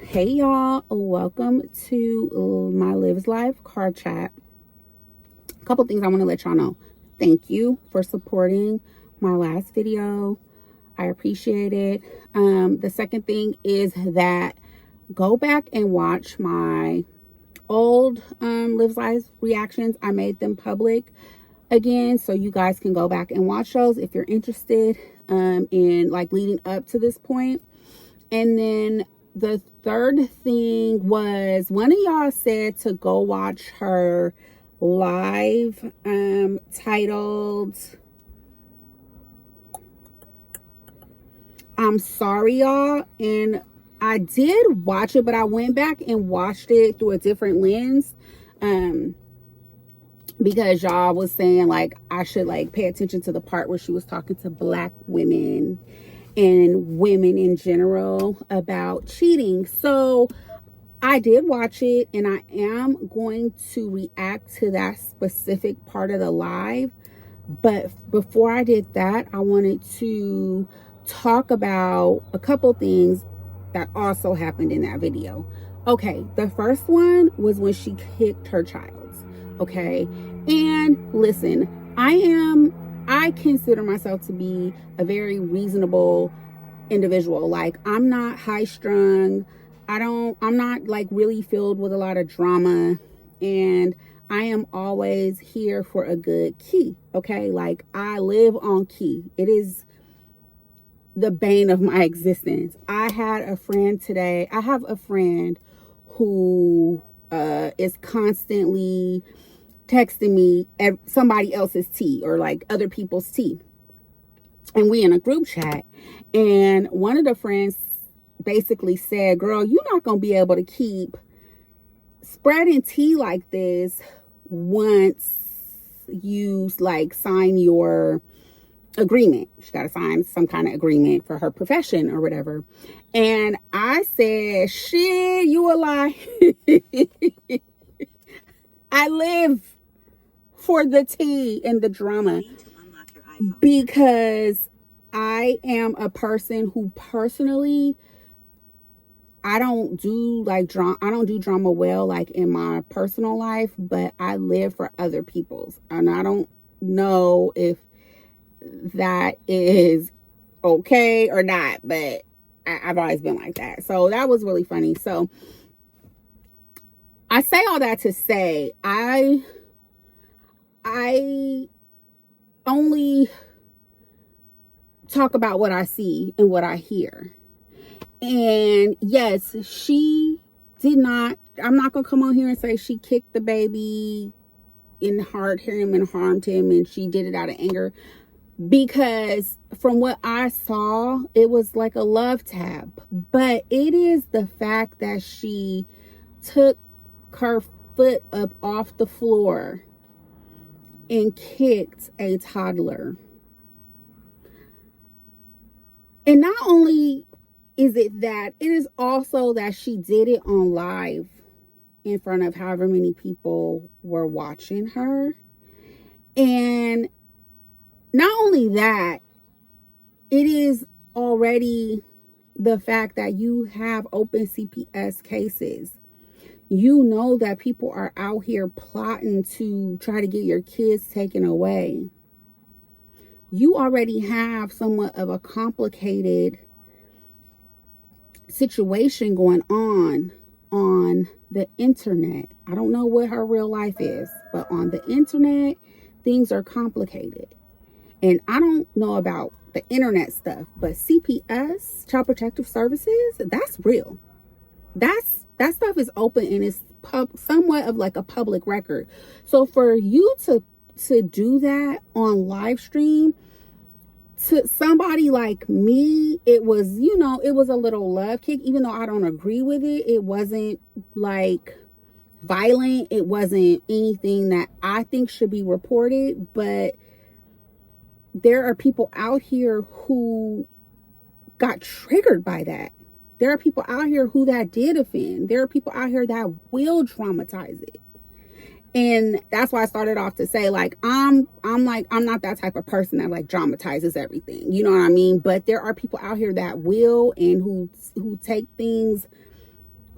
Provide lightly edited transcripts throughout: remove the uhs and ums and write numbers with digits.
Hey y'all, welcome to my Lives Life card chat. A couple things I want to let y'all know. Thank you for supporting my last video. I appreciate it. The second thing is that go back and watch my old Lives Life reactions. I made them public again, so you guys can go back and watch those if you're interested in like leading up to this point. And then the third thing was one of y'all said to go watch her live titled I'm sorry y'all, and I did watch it, but I went back and watched it through a different lens because y'all was saying like I should like pay attention to the part where she was talking to black women and women in general about cheating. So I did watch it, and I am going to react to that specific part of the live. But before I did that, I wanted to talk about a couple things that also happened in that video. Okay, the first one was when she kicked her child. Okay, and listen, I consider myself to be a very reasonable individual. Like, I'm not high strung. I'm not like really filled with a lot of drama, and I am always here for a good key. Okay, like I live on key. It is the bane of my existence. I have a friend who is constantly texting me somebody else's tea or like other people's tea, and we in a group chat, and one of the friends basically said, girl, you're not gonna be able to keep spreading tea like this once you like sign your agreement. She got to sign some kind of agreement for her profession or whatever. And I said, shit, you a lie. I live for the tea and the drama because I am a person who personally, I don't do drama well, like in my personal life, but I live for other people's. And I don't know if that is okay or not, but I've always been like that. So that was really funny. So I say all that to say, I only talk about what I see and what I hear. And yes, she did not, I'm not going to come on here and say she kicked the baby and hurt him and harmed him and she did it out of anger, because from what I saw, it was like a love tap. But it is the fact that she took her foot up off the floor and kicked a toddler. And not only is it that, it is also that she did it on live in front of however many people were watching her. And not only that, it is already the fact that you have open CPS cases. You know that people are out here plotting to try to get your kids taken away. You already have somewhat of a complicated situation going on the internet. I don't know what her real life is, but on the internet, things are complicated. And I don't know about the internet stuff, but CPS, Child Protective Services, that's real. That stuff is open and it's somewhat of like a public record. So for you to do that on live stream, to somebody like me, it was, it was a little love kick, even though I don't agree with it. It wasn't like violent. It wasn't anything that I think should be reported, but there are people out here who got triggered by that. There are people out here who that did offend. There are people out here that will traumatize it. And that's why I started off to say, like, I'm not that type of person that like dramatizes everything. You know what I mean? But there are people out here that will, and who take things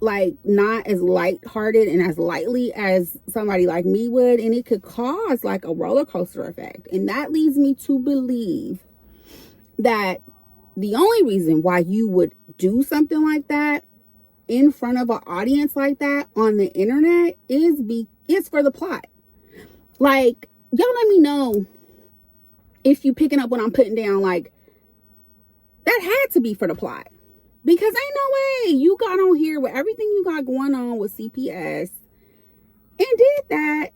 like not as lighthearted and as lightly as somebody like me would, and it could cause like a roller coaster effect. And that leads me to believe that the only reason why you would do something like that in front of an audience like that on the internet is for the plot. Like, y'all let me know if you picking up what I'm putting down. Like, that had to be for the plot, because ain't no way you got on here with everything you got going on with CPS and did that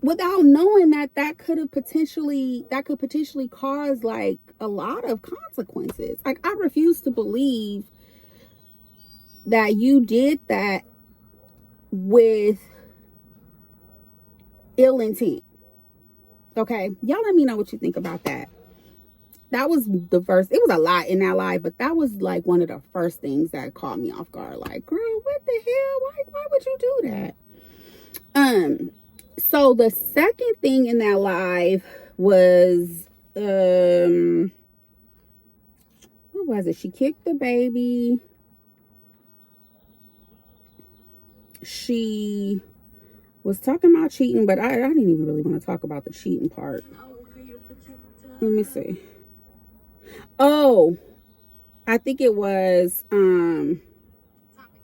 without knowing that could potentially cause like a lot of consequences. Like, I refuse to believe that you did that with ill intent. Okay, y'all let me know what you think about that. That was the first, it was a lot in that live, but that was like one of the first things that caught me off guard. Like, girl, what the hell? Why would you do that? So the second thing in that live was what was it? She kicked the baby. She was talking about cheating, but I didn't even really want to talk about the cheating part. Let me see. Oh, I think it was topic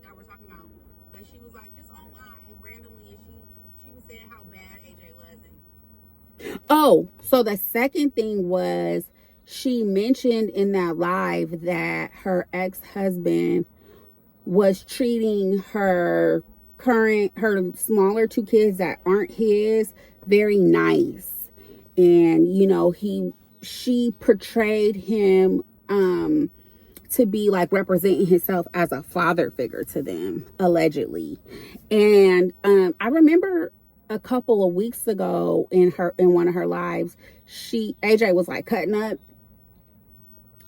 that we're talking about. But she was like just online randomly, and she was saying how bad AJ was. Oh, so the second thing was she mentioned in that live that her ex-husband was treating her smaller two kids that aren't his very nice. And you know, she portrayed him to be like representing himself as a father figure to them, allegedly. And I remember a couple of weeks ago in one of her lives, AJ was like cutting up,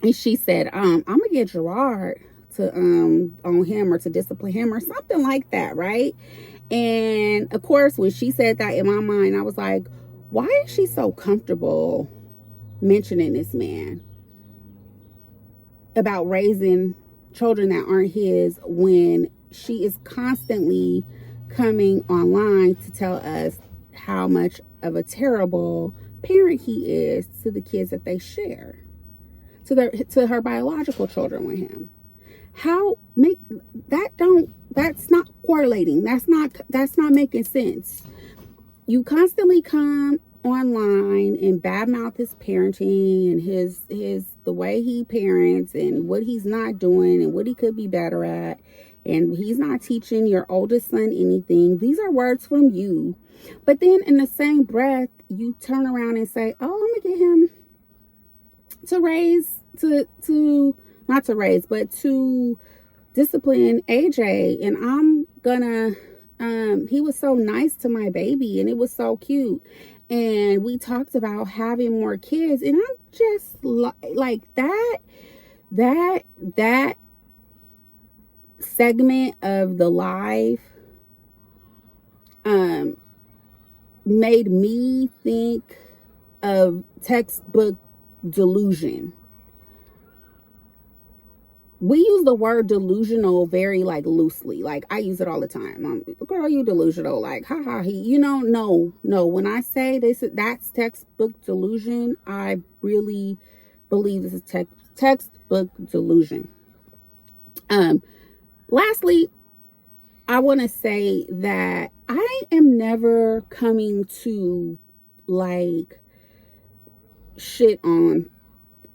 and she said, I'm gonna get Gerard to on him or to discipline him or something like that, right? And of course, when she said that, in my mind I was like, why is she so comfortable mentioning this man about raising children that aren't his, when she is constantly coming online to tell us how much of a terrible parent he is to the kids that they share, to her biological children with him? That's not correlating. That's not making sense. You constantly come online and badmouth his parenting and the way he parents and what he's not doing and what he could be better at, and he's not teaching your oldest son anything. These are words from you. But then in the same breath, you turn around and say, oh, I'm gonna get him to discipline AJ, and I'm gonna he was so nice to my baby and it was so cute, and we talked about having more kids, and I'm just like that segment of the live made me think of textbook delusion. We use the word delusional very like loosely. Like, I use it all the time. Girl, you delusional. Like, haha, no. When I say that's textbook delusion, I really believe this is textbook delusion. Lastly, I want to say that I am never coming to like shit on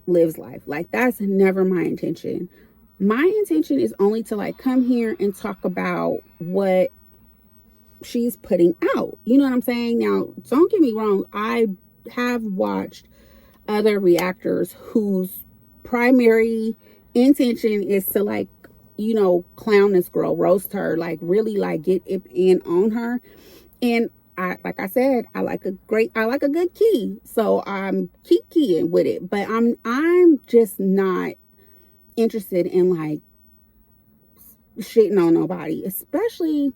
Liv's life. Like, that's never my intention. My intention is only to like come here and talk about what she's putting out. You know what I'm saying? Now, don't get me wrong. I have watched other reactors whose primary intention is to like, you know, clown this girl, roast her, like really like get it in on her. And like I said, I like a good key. So I'm keep keying with it. But I'm just not interested in like shitting on nobody, especially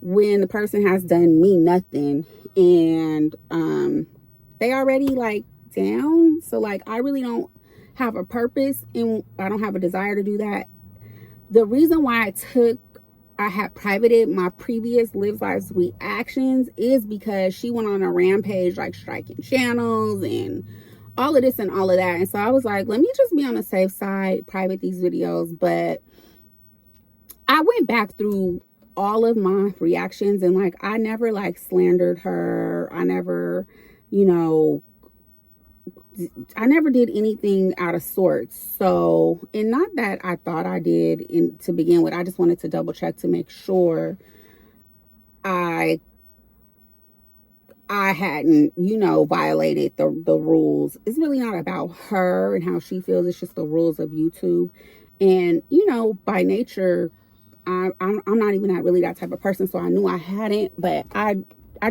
when the person has done me nothing and they already like down. So like I really don't have a purpose and I don't have a desire to do that. The reason why I had privated my previous Lives Lives reactions is because she went on a rampage, like striking channels and all of this and all of that. And so I was like, let me just be on the safe side, private these videos. But I went back through all of my reactions and like I never like slandered her. I never, you know, I never did anything out of sorts. So, and not that I thought I did to begin with. I just wanted to double check to make sure I hadn't, you know, violated the rules. It's really not about her and how she feels. It's just the rules of YouTube. And, you know, by nature, I'm not even really that type of person. So I knew I hadn't, but I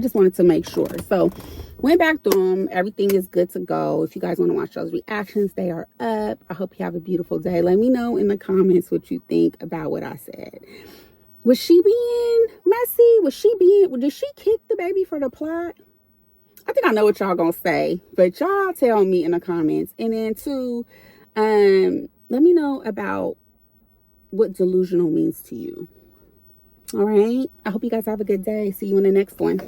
just wanted to make sure. So went back through them. Everything is good to go. If you guys want to watch those reactions, they are up. I hope you have a beautiful day. Let me know in the comments what you think about what I said. Was she being messy? Did she kick the baby for the plot? I think I know what y'all gonna say, but y'all tell me in the comments. And then too, let me know about what delusional means to you. All right. I hope you guys have a good day. See you in the next one.